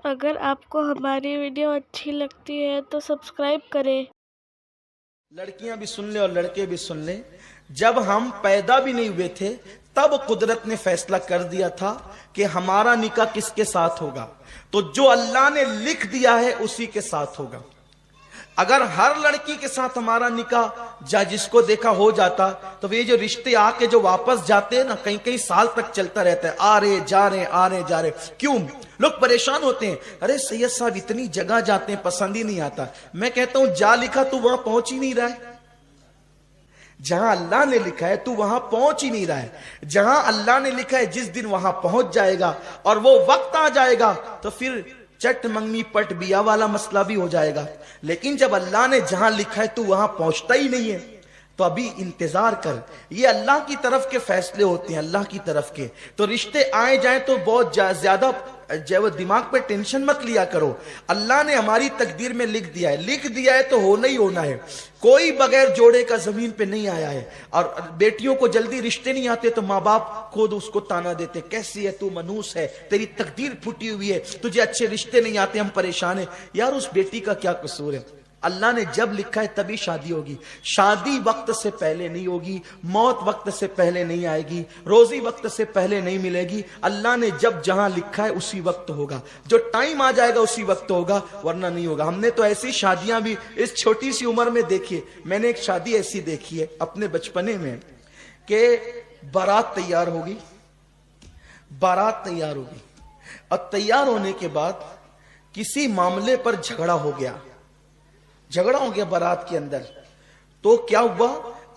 अगर आपको हमारी वीडियो अच्छी लगती है तो सब्सक्राइब करें। लड़कियां भी सुन ले और लड़के भी सुन ले। जब हम पैदा भी नहीं हुए थे तब कुदरत ने फैसला कर दिया था कि हमारा निकाह किसके साथ होगा। तो जो अल्लाह ने लिख दिया है उसी के साथ होगा। अगर हर लड़की के साथ हमारा निकाह जा जिसको देखा हो जाता तो ये जो रिश्ते आके जो वापस जाते हैं ना, कई कई साल तक चलता रहता है। आ रहे जा रहे, आ रहे जा रहे। क्यों लोग परेशान होते हैं? अरे सैयद साहब इतनी जगह जाते हैं, पसंद ही नहीं आता। मैं कहता हूं जा लिखा तू वहां पहुंच ही नहीं रहा है। जहां अल्लाह ने लिखा है तू वहां पहुंच ही नहीं रहा है। जहां अल्लाह ने लिखा है जिस दिन वहां पहुंच जाएगा और वो वक्त आ जाएगा तो फिर चट मंगनी पट बिया वाला मसला भी हो जाएगा। लेकिन जब अल्लाह ने जहां लिखा है तू वहां पहुंचता ही नहीं है तो अभी इंतजार कर। ये अल्लाह की तरफ के फैसले होते हैं, अल्लाह की तरफ के। तो रिश्ते आए जाए तो बहुत ज्यादा जो दिमाग पे टेंशन मत लिया करो। अल्लाह ने हमारी तकदीर में लिख दिया है, लिख दिया है तो होना ही होना है। कोई बगैर जोड़े का जमीन पे नहीं आया है। और बेटियों को जल्दी रिश्ते नहीं आते तो माँ बाप खुद उसको ताना देते, कैसी है तू, मनूस है, तेरी तकदीर फूटी हुई है, तुझे अच्छे रिश्ते नहीं आते, हम परेशान है। यार उस बेटी का क्या कसूर है? अल्लाह ने जब लिखा है तभी शादी होगी। शादी वक्त से पहले नहीं होगी, मौत वक्त से पहले नहीं आएगी, रोजी वक्त से पहले नहीं मिलेगी। अल्लाह ने जब जहां लिखा है उसी वक्त होगा। जो टाइम आ जाएगा उसी वक्त होगा, वरना नहीं होगा। हमने तो ऐसी शादियां भी इस छोटी सी उम्र में देखी है। मैंने एक शादी ऐसी देखी है अपने बचपने में कि बारात तैयार होगी, बारात तैयार होगी और तैयार होने के बाद किसी मामले पर झगड़ा हो गया, झगड़ा हो गया बारात के अंदर। तो क्या हुआ,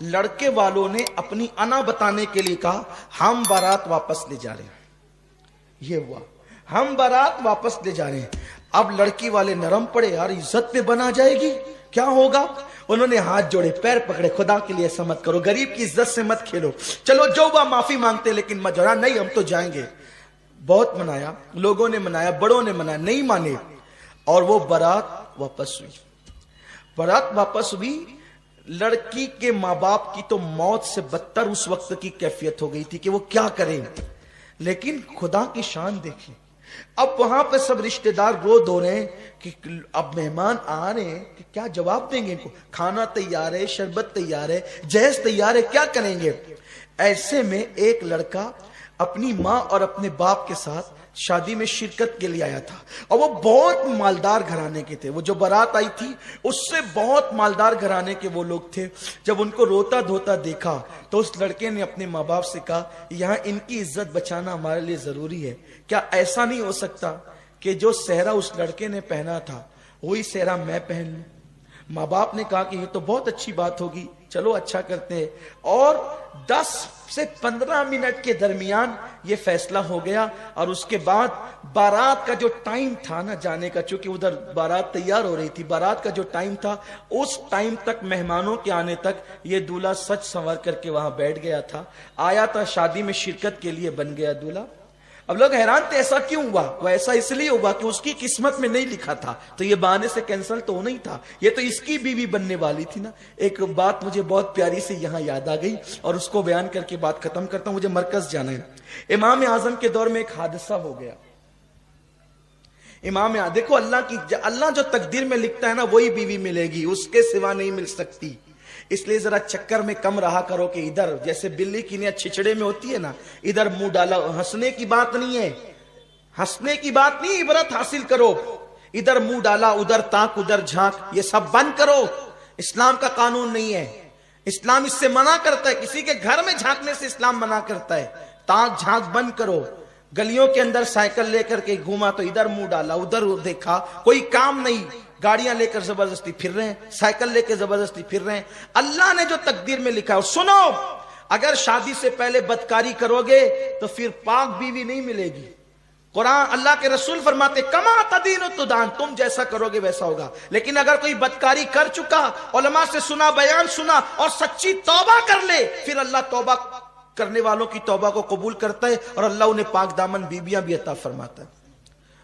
लड़के वालों ने अपनी अना बताने के लिए कहा हम बारात वापस ले जा रहे हैं। ये हुआ, हम बारात वापस ले जा रहे हैं। अब लड़की वाले नरम पड़े, यार इज्जत पे बना जाएगी, क्या होगा। उन्होंने हाथ जोड़े, पैर पकड़े, खुदा के लिए ऐसा मत करो, गरीब की इज्जत से मत खेलो, चलो जो हुआ माफी मांगते लेकिन मत जोड़ा। नहीं हम तो जाएंगे। बहुत मनाया, लोगों ने मनाया, बड़ों ने मनाया, नहीं माने और वो बारात वापस हुई। बारात वापस हुई। लड़की के माँ बाप की तो मौत से बदतर उस वक्त की कैफियत हो गई थी कि वो क्या करें। लेकिन खुदा की शान देखिए, अब वहां पे सब रिश्तेदार रो धो रहे हैं कि अब मेहमान आ रहे हैं कि क्या जवाब देंगे इनको। खाना तैयार है, शरबत तैयार है, जहेज तैयार है, क्या करेंगे। ऐसे में एक लड़का अपनी माँ और अपने बाप के साथ शादी में शिरकत के लिए आया था और वो बहुत मालदार घराने के थे। वो जो बारात आई थी उससे बहुत मालदार घराने के वो लोग थे। जब उनको रोता धोता देखा तो उस लड़के ने अपने माँ बाप से कहा यहाँ इनकी इज्जत बचाना हमारे लिए जरूरी है। क्या ऐसा नहीं हो सकता कि जो सेहरा उस लड़के ने पहना था वही सेहरा मैं पहन लूं। माँ बाप ने कहा कि ये तो बहुत अच्छी बात होगी, चलो अच्छा करते हैं। और 10 से 15 मिनट के दरमियान ये फैसला हो गया। और उसके बाद बारात का जो टाइम था ना जाने का, चूंकि उधर बारात तैयार हो रही थी, बारात का जो टाइम था उस टाइम तक, मेहमानों के आने तक ये दूल्हा सच संवर करके वहां बैठ गया था, आया था शादी में शिरकत के लिए, बन गया दूल्हा। अब लोग हैरान थे ऐसा क्यों हुआ। वो ऐसा इसलिए हुआ कि उसकी किस्मत में नहीं लिखा था, तो ये बहाने से कैंसिल तो होना ही था। ये तो इसकी बीवी बनने वाली थी ना। एक बात मुझे बहुत प्यारी से यहां याद आ गई और उसको बयान करके बात खत्म करता हूं, मुझे मरकज जाना है। इमाम आजम के दौर में एक हादसा हो गया। देखो अल्लाह जो तकदीर में लिखता है ना वही बीवी मिलेगी, उसके सिवा नहीं मिल सकती। इसलिए जरा चक्कर में कम रहा करो कि इधर जैसे बिल्ली की नियत छिछड़े में होती है ना, इधर मुंह डाला। हंसने की बात नहीं है, हंसने की बात नहीं, इबरत हासिल करो। इधर मुंह डाला, उधर ताक, उधर झांक, ये सब बंद करो। इस्लाम का कानून नहीं है, इस्लाम इससे मना करता है। किसी के घर में झांकने से इस्लाम मना करता है। ताक झांक बंद करो। गलियों के अंदर साइकिल लेकर के घूमा तो इधर मुंह डाला, उधर देखा, कोई काम नहीं। गाड़ियां लेकर जबरदस्ती फिर रहे हैं, साइकिल लेकर जबरदस्ती फिर रहे हैं। अल्लाह ने जो तकदीर में लिखा है। सुनो, अगर शादी से पहले बदकारी करोगे तो फिर पाक बीवी नहीं मिलेगी। कुरान, अल्लाह के रसूल फरमाते कमा तदीन तुदान, तुम जैसा करोगे वैसा होगा। लेकिन अगर कोई बदकारी कर चुका, उलमा से सुना, बयान सुना और सच्ची तौबा कर ले, फिर अल्लाह तौबा करने वालों की तौबा को कबूल करता है और अल्लाह उन्हें पाक दामन बीबियां भी अता फरमाता है।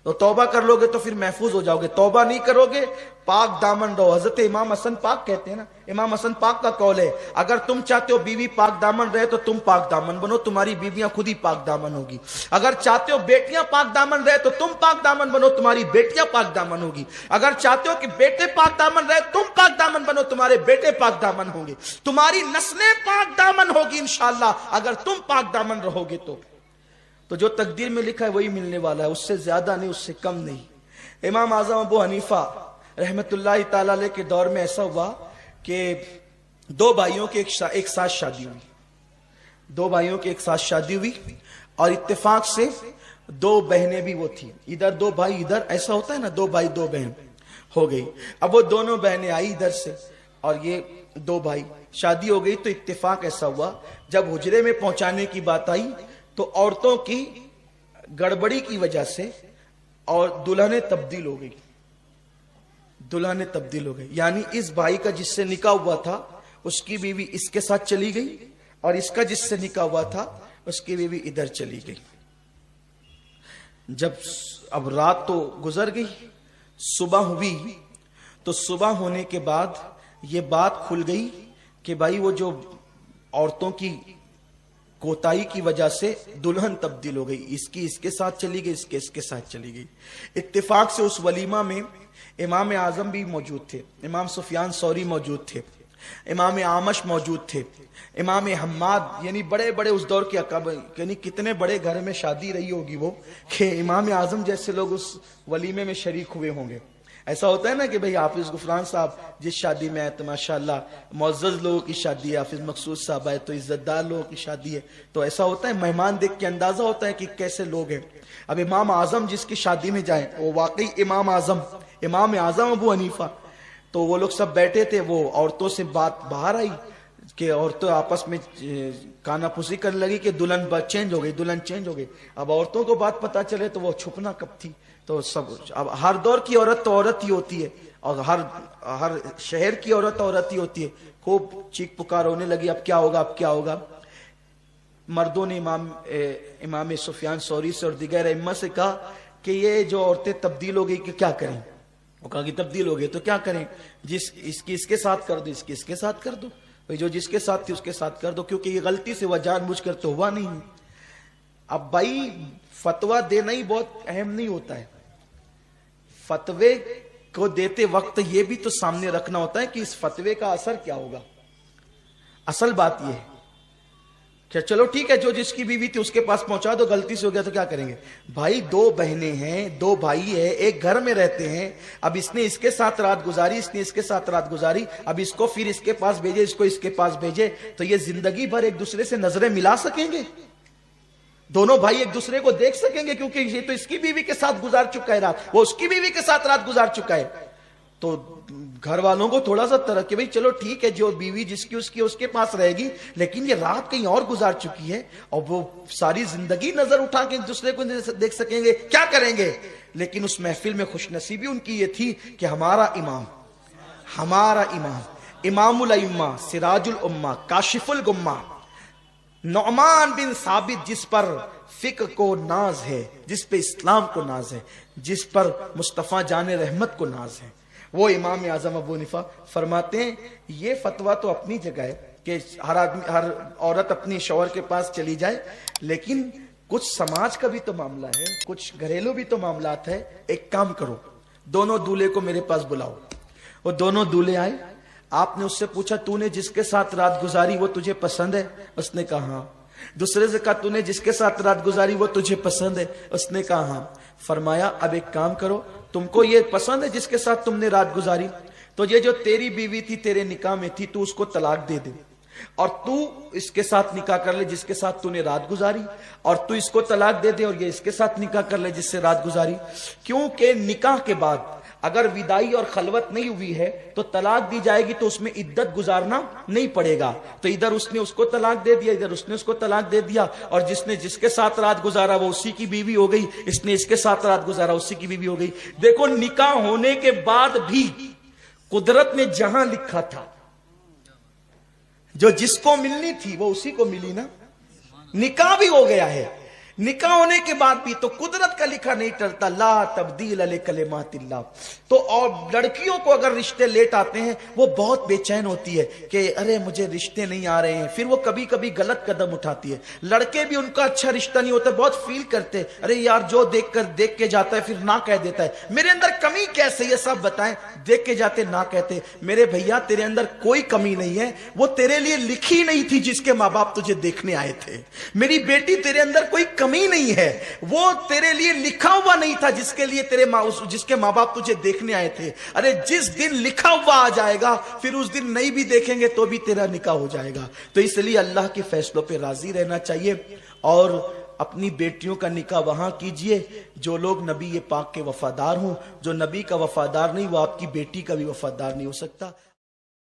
तो तौबा कर लोगे तो फिर महफूज हो जाओगे, तौबा नहीं करोगे पाक दामन रहो। हजरत इमाम हसन पाक कहते हैं ना, इमाम हसन पाक का कौल है, अगर तुम चाहते हो बीवी पाक दामन रहे तो तुम पाक दामन बनो, तुम्हारी बीवियां खुद ही पाक दामन होगी। अगर चाहते हो बेटियां पाक दामन रहे तो तुम पाक दामन बनो, तुम्हारी बेटियां पाक दामन होगी। अगर चाहते हो कि बेटे पाक दामन रहे, तुम पाक दामन बनो, तुम्हारे बेटे पाक दामन होंगे, तुम्हारी नस्लें पाक दामन होगी इंशाअल्लाह, अगर तुम पाक दामन रहोगे तो जो तकदीर में लिखा है वही मिलने वाला है, उससे ज्यादा नहीं, उससे कम नहीं। इमाम आजम अबू हनीफा रहमतुल्लाह ताला अलैह के दौर में ऐसा हुआ कि दो भाइयों की एक साथ शादी हुई, दो भाइयों की एक साथ शादी हुई और इत्तेफाक से दो बहनें भी वो थी, इधर दो भाई इधर, ऐसा होता है ना, दो भाई दो बहन हो गई। अब वो दोनों बहनें आई इधर से और ये दो भाई, शादी हो गई। तो इत्तेफाक ऐसा हुआ जब हुजरे में पहुंचाने की बात आई तो औरतों की गड़बड़ी की वजह से और दुल्हने तब्दील हो गई, दुल्हने तब्दील हो गई। यानी इस भाई का जिससे निकाह हुआ था उसकी बीवी इसके साथ चली गई और इसका जिससे निकाह हुआ था उसकी बीवी इधर चली गई। जब अब रात तो गुजर गई, सुबह हुई, तो सुबह होने के बाद ये बात खुल गई कि भाई वो जो औरतों की कोताही की वजह से दुल्हन तब्दील हो गई, इसकी इसके साथ चली गई, इसके इसके साथ चली गई। इत्तेफाक से उस वलीमा में इमाम आजम भी मौजूद थे, इमाम सुफियान सौरी मौजूद थे, इमाम आमश मौजूद थे, इमाम हम्माद, यानी बड़े बड़े उस दौर के अकाब, यानी कितने बड़े घर में शादी रही होगी वो कि इमाम आजम जैसे लोग उस वलीमे में शरीक हुए होंगे। ऐसा होता है ना कि भाई हाफिज गुफरान साहब जिस शादी में आए तो माशाल्लाह मुअज़्ज़ज़ लोगों की शादी है, हाफिज मकसूद साहब आए तो इज्जतदार लोगों की शादी है, तो ऐसा होता है, मेहमान देख के अंदाजा होता है कि कैसे लोग हैं। अब इमाम आजम जिसकी शादी में जाए वो वाकई इमाम आजम अबू हनीफा, तो वो लोग सब बैठे थे, वो औरतों से बात बाहर आई कि औरतें आपस में कानाफूसी करने लगी कि दुल्हन चेंज हो गई, दुल्हन चेंज हो गई। अब औरतों को बात पता चले तो वो छुपना कब थी, तो सब, अब हर दौर की औरत तो औरत ही होती है और हर शहर की औरत ही होती है। खूब चीख पुकार होने लगी, अब क्या होगा, अब क्या होगा। मर्दों ने इमाम सुफियान सौरी से और दिगर इम्मा से कहा कि ये जो औरतें तब्दील हो गई कि क्या करें। वो कहा कि तब्दील हो गई तो क्या करें, इसकी इसके साथ कर दो, इसकी इसके साथ कर दो, भाई जो जिसके साथ थी उसके साथ कर दो, क्योंकि ये गलती से हुआ, जानबूझकर तो हुआ नहीं है। अब भाई फतवा देना ही बहुत अहम नहीं होता है, फतवे को देते वक्त ये भी तो सामने रखना होता है कि इस फतवे का असर क्या होगा। असल बात ये है क्या, चलो ठीक है, जो जिसकी बीवी थी उसके पास पहुंचा दो, गलती से हो गया तो क्या करेंगे। भाई दो बहनें हैं, दो भाई है, एक घर में रहते हैं, अब इसने इसके साथ रात गुजारी, इसने इसके साथ रात गुजारी, अब इसको फिर इसके पास भेजे, इसको इसके पास भेजे, तो ये जिंदगी भर एक दूसरे से नजरें मिला सकेंगे, दोनों भाई एक दूसरे को देख सकेंगे, क्योंकि ये तो इसकी बीवी के साथ गुजार चुका है रात, वो उसकी बीवी के साथ रात गुजार चुका है। तो घर वालों को थोड़ा सा तरक कि भाई चलो ठीक है, जो बीवी जिसकी उसकी उसके पास रहेगी, लेकिन ये रात कहीं और गुजार चुकी है और वो सारी जिंदगी नजर उठा के एक दूसरे को देख सकेंगे, क्या करेंगे। लेकिन उस महफिल में खुशनसीबी उनकी ये थी कि हमारा इमाम इमामुल अइम्मा, सिराजुल उम्मा, काशिफुल गुम्मा, नौमान बिन साबित, जिस पर फिक्र को नाज है, जिस पे इस्लाम को नाज है, जिस पर मुस्तफा जाने रहमत को नाज है, वो इमाम आजम अबू हनीफा फरमाते हैं ये फतवा तो अपनी जगह है कि हर औरत अपनी शौहर के पास चली जाए, लेकिन कुछ समाज का भी तो मामला है, कुछ घरेलू भी तो मामलात है। एक काम करो, दोनों दूल्हे को मेरे पास बुलाओ। वो दोनों दूल्हे आए, आपने उससे पूछा तूने जिसके साथ रात गुजारी वो तुझे पसंद है, उसने कहा हाँ। दूसरे से कहा तूने जिसके साथ रात गुजारी वो तुझे पसंद है, उसने कहा हाँ। फरमाया अब एक काम करो, तुमको ये पसंद है जिसके साथ तुमने रात गुजारी, तो ये जो तेरी बीवी थी तेरे निकाह में थी, तू उसको तलाक दे दे और तू इसके साथ निकाह कर ले जिसके साथ तूने रात गुजारी, और तू इसको तलाक दे दे और ये इसके साथ निकाह कर ले जिससे रात गुजारी। क्योंकि निकाह के बाद अगर विदाई और खलवत नहीं हुई है तो तलाक दी जाएगी, तो उसमें इद्दत गुजारना नहीं पड़ेगा। तो इधर उसने उसको तलाक दे दिया, इधर उसने उसको तलाक दे दिया, और जिसने जिसके साथ रात गुजारा वो उसी की बीवी हो गई, इसने इसके साथ रात गुजारा उसी की बीवी हो गई। देखो निकाह होने के बाद भी कुदरत ने जहां लिखा था, जो जिसको मिलनी थी वो उसी को मिली ना, निकाह भी हो गया है। निकाह होने के बाद भी तो कुदरत का लिखा नहीं टलता, ला तब्दील अले कलिमातिल्लाह। तो और लड़कियों को अगर रिश्ते लेट आते हैं वो बहुत बेचैन होती है कि अरे मुझे रिश्ते नहीं आ रहे हैं, फिर वो कभी कभी गलत कदम उठाती है। लड़के भी उनका अच्छा रिश्ता नहीं होता, बहुत फील करते, अरे यार जो देख के जाता है फिर ना कह देता है, मेरे अंदर कमी कैसे ये सब बताएं, देख के जाते ना कहते। मेरे भैया तेरे अंदर कोई कमी नहीं है, वो तेरे लिए लिखी नहीं थी जिसके माँ बाप तुझे देखने आए थे। मेरी बेटी तेरे अंदर कोई कमी नहीं है, वो तेरे लिए लिखा हुआ नहीं था जिसके लिए जिसके माँ बाप तुझे देखने आए थे। अरे जिस दिन लिखा हुआ आ जाएगा फिर उस दिन नहीं भी देखेंगे तो भी तेरा निकाह हो जाएगा। तो इसलिए अल्लाह के फैसलों पे राजी रहना चाहिए और अपनी बेटियों का निकाह वहां कीजिए जो लोग नबी पाक के वफादार हों। जो नबी का वफादार नहीं वो आपकी बेटी का भी वफादार नहीं हो सकता।